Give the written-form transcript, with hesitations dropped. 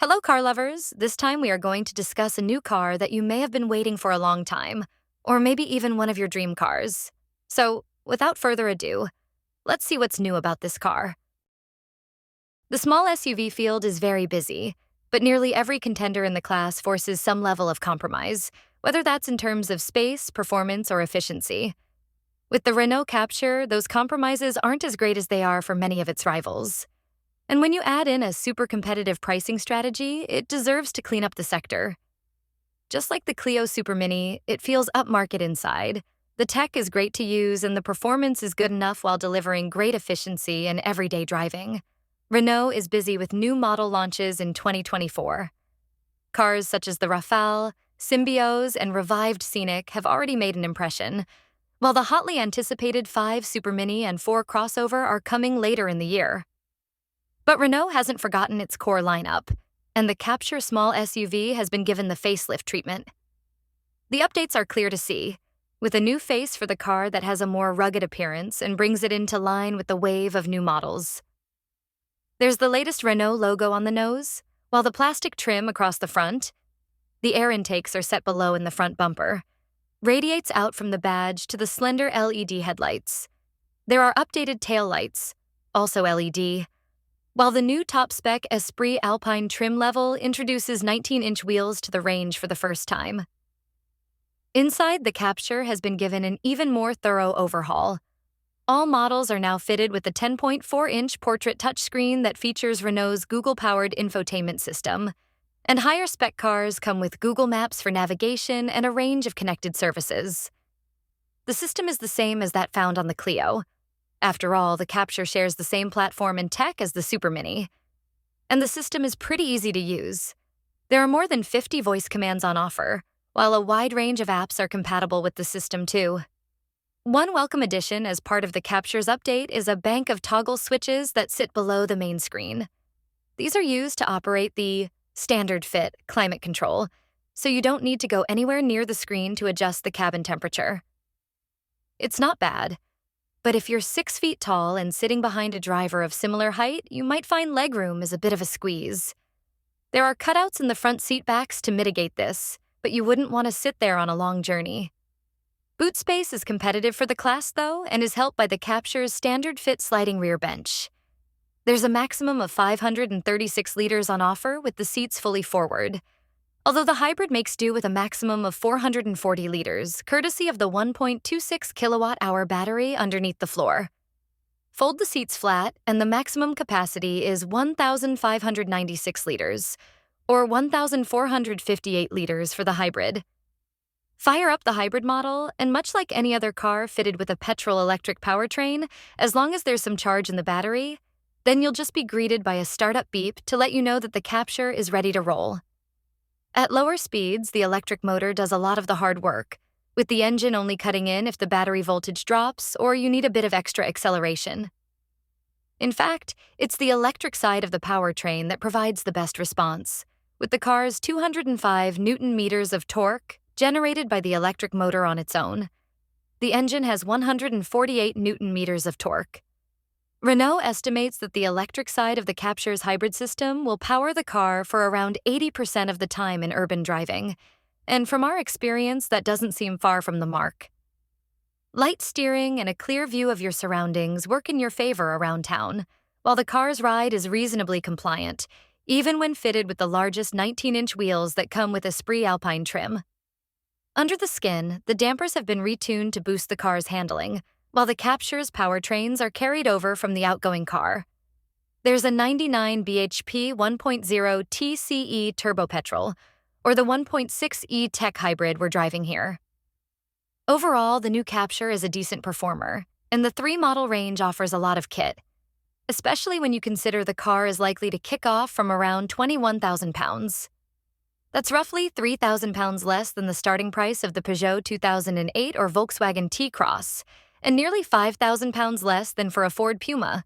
Hello, car lovers. This time we are going to discuss a new car that you may have been waiting for a long time, or maybe even one of your dream cars. So, without further ado, let's see what's new about this car. The small SUV field is very busy, but nearly every contender in the class forces some level of compromise, whether that's in terms of space, performance, or efficiency. With the Renault Captur, those compromises aren't as great as they are for many of its rivals. And when you add in a super competitive pricing strategy, it deserves to clean up the sector. Just like the Clio supermini, it feels upmarket inside. The tech is great to use and the performance is good enough while delivering great efficiency in everyday driving. Renault is busy with new model launches in 2024. Cars such as the Rafale, Symbioz, and revived Scenic have already made an impression, while the hotly anticipated 5 supermini and 4 crossover are coming later in the year. But Renault hasn't forgotten its core lineup, and the Captur small SUV has been given the facelift treatment. The updates are clear to see, with a new face for the car that has a more rugged appearance and brings it into line with the wave of new models. There's the latest Renault logo on the nose, while the plastic trim across the front, the air intakes are set below in the front bumper, radiates out from the badge to the slender LED headlights. There are updated taillights, also LED, while the new top-spec Esprit Alpine trim level introduces 19-inch wheels to the range for the first time. Inside, the Captur has been given an even more thorough overhaul. All models are now fitted with the 10.4-inch portrait touchscreen that features Renault's Google-powered infotainment system, and higher-spec cars come with Google Maps for navigation and a range of connected services. The system is the same as that found on the Clio. After all, the Captur shares the same platform and tech as the supermini. And the system is pretty easy to use. There are more than 50 voice commands on offer, while a wide range of apps are compatible with the system too. One welcome addition as part of the Captur's update is a bank of toggle switches that sit below the main screen. These are used to operate the standard fit climate control, so you don't need to go anywhere near the screen to adjust the cabin temperature. It's not bad. But if you're 6 feet tall and sitting behind a driver of similar height, you might find legroom is a bit of a squeeze. There are cutouts in the front seat backs to mitigate this, but you wouldn't want to sit there on a long journey. Boot space is competitive for the class, though, and is helped by the Captur's standard fit sliding rear bench. There's a maximum of 536 liters on offer with the seats fully forward, although the hybrid makes do with a maximum of 440 liters, courtesy of the 1.26 kilowatt-hour battery underneath the floor. Fold the seats flat, and the maximum capacity is 1,596 liters, or 1,458 liters for the hybrid. Fire up the hybrid model, and much like any other car fitted with a petrol-electric powertrain, as long as there's some charge in the battery, then you'll just be greeted by a startup beep to let you know that the Captur is ready to roll. At lower speeds, the electric motor does a lot of the hard work, with the engine only cutting in if the battery voltage drops or you need a bit of extra acceleration. In fact, it's the electric side of the powertrain that provides the best response, with the car's 205 Newton-meters of torque generated by the electric motor on its own. The engine has 148 Newton-meters of torque. Renault estimates that the electric side of the Captur's hybrid system will power the car for around 80% of the time in urban driving, and from our experience, that doesn't seem far from the mark. Light steering and a clear view of your surroundings work in your favor around town, while the car's ride is reasonably compliant, even when fitted with the largest 19-inch wheels that come with Esprit Alpine trim. Under the skin, the dampers have been retuned to boost the car's handling, while the Captur's powertrains are carried over from the outgoing car. There's a 99 bhp 1.0 TCE turbo petrol, or the 1.6E tech hybrid we're driving here. Overall, the new Captur is a decent performer, and the 3-model range offers a lot of kit, especially when you consider the car is likely to kick off from around £21,000. That's roughly £3,000 less than the starting price of the Peugeot 2008 or Volkswagen T-Cross, and nearly £5,000 less than for a Ford Puma.